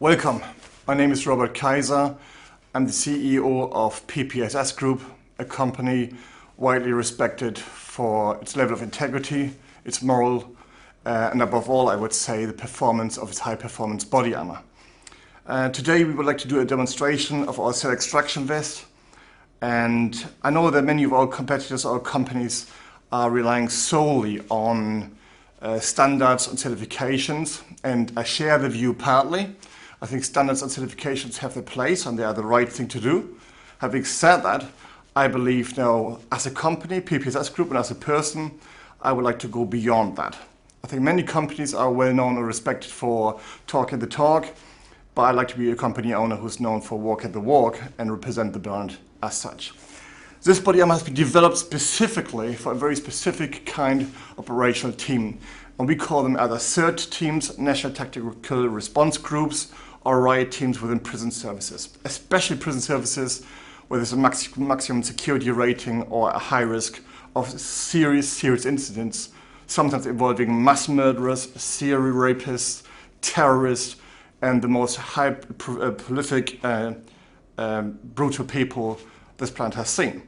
Welcome. My name is Robert Kaiser. I'm the CEO of PPSS Group, a company widely respected for its level of integrity, its moral, and above all, I would say, the performance of its high-performance body armor. Today, we would like to do a demonstration of our cell extraction vest. And I know that many of our competitors or companies are relying solely on standards and certifications, and I share the view partly. I think standards and certifications have their place and they are the right thing to do. Having said that, I believe now as a company, PPSS Group, and as a person, I would like to go beyond that. I think many companies are well known and respected for talking the talk, but I like to be a company owner who's known for walking the walk and represent the brand as such. This body armor has been developed specifically for a very specific kind of operational team. And we call them either CERT teams, National Tactical Response Groups, or riot teams within prison services, especially prison services where there's a maximum security rating or a high risk of serious incidents, sometimes involving mass murderers, serial rapists, terrorists, and the most prolific, brutal people this planet has seen.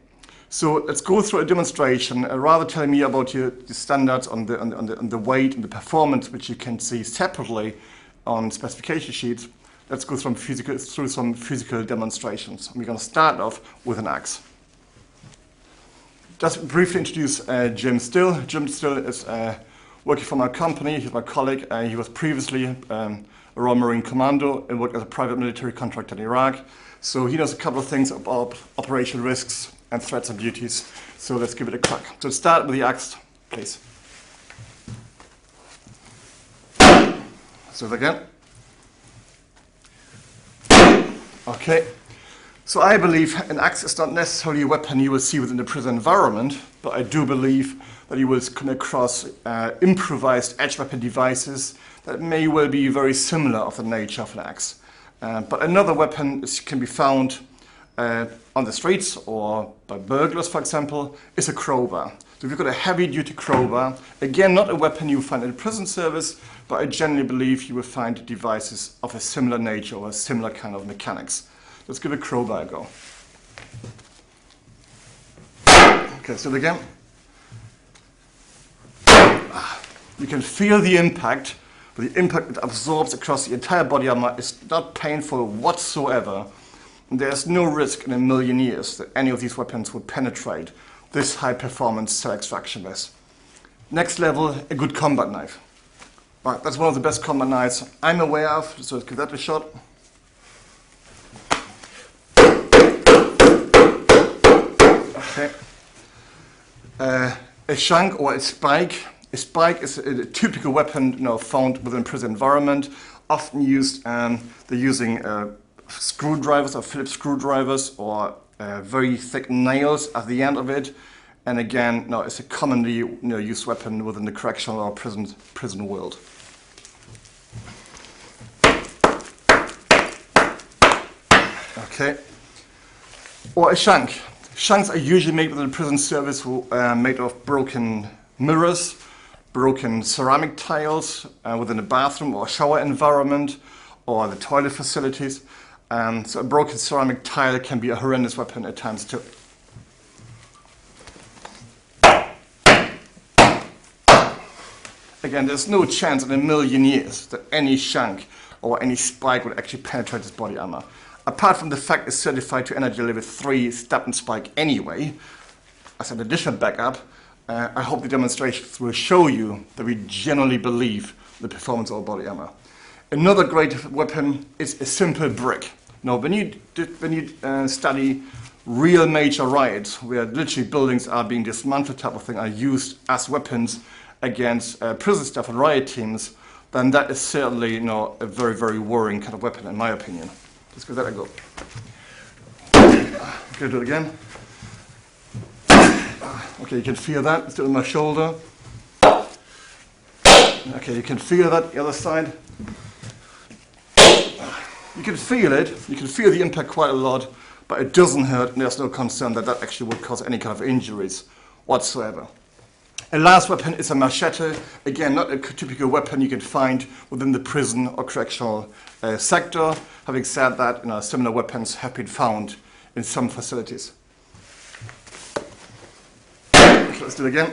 So let's go through a demonstration, rather telling me about the standards on the weight and the performance, which you can see separately on specification sheets. Let's go through some physical demonstrations. We're going to start off with an axe. Just briefly introduce Jim Still. Jim Still is working for my company. He's my colleague. He was previously a Royal Marine Commando and worked as a private military contractor in Iraq. So he knows a couple of things about operational risks and threats and duties. So let's give it a crack. So start with the axe, please. So again. Okay. So I believe an axe is not necessarily a weapon you will see within the prison environment, but I do believe that you will come across improvised edge weapon devices that may well be very similar of the nature of an axe. But another weapon can be found on the streets or by burglars, for example, is a crowbar. So if you've got a heavy-duty crowbar, again, not a weapon you find in a prison service, but I generally believe you will find devices of a similar nature or a similar kind of mechanics. Let's give a crowbar a go. Okay, so again. You can feel the impact, but the impact it absorbs across the entire body armor is not painful whatsoever. There's no risk in a million years that any of these weapons would penetrate this high-performance cell extraction vest. Next level, a good combat knife. Right, that's one of the best combat knives I'm aware of, so let's give that a shot. Okay. A shank or a spike. A spike is a typical weapon found within a prison environment, often used, they're using screwdrivers or Phillips screwdrivers or very thick nails at the end of it. And again, it's a commonly used weapon within the correctional or prison world. Okay. Or a shank. Shanks are usually made within the prison service, made of broken mirrors, broken ceramic tiles within a bathroom or shower environment or the toilet facilities. So a broken ceramic tile can be a horrendous weapon at times too. Again, there's no chance in a million years that any shank or any spike would actually penetrate this body armor. Apart from the fact it's certified to energy level 3 step and spike anyway, as an additional backup, I hope the demonstrations will show you that we generally believe the performance of our body armor. Another great weapon is a simple brick. Now, when you study real major riots, where literally buildings are being dismantled type of thing, are used as weapons against prison staff and riot teams, then that is certainly a very, very worrying kind of weapon, in my opinion. Let's give that a go. Okay, do it again. Okay, you can feel that. It's still on my shoulder. Okay, you can feel that the other side. You can feel it. You can feel the impact quite a lot, but it doesn't hurt, and there's no concern that that actually would cause any kind of injuries whatsoever. A last weapon is a machete. Again, not a typical weapon you can find within the prison or correctional sector. Having said that, similar weapons have been found in some facilities. Let's do it again.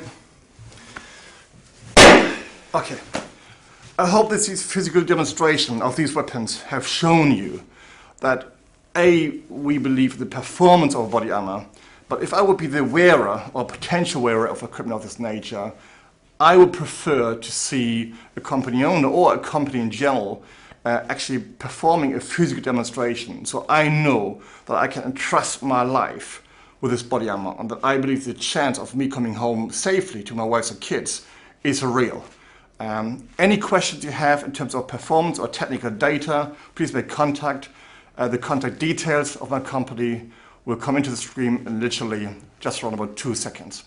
Okay. I hope that this physical demonstration of these weapons have shown you that A, we believe the performance of body armor, but if I would be the wearer or potential wearer of equipment of this nature, I would prefer to see a company owner or a company in general actually performing a physical demonstration, so I know that I can entrust my life with this body armor and that I believe the chance of me coming home safely to my wife and kids is real. Any questions you have in terms of performance or technical data, please make contact. The contact details of my company will come into the screen in literally just around about 2 seconds.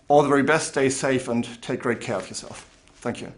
All the very best, stay safe and take great care of yourself. Thank you.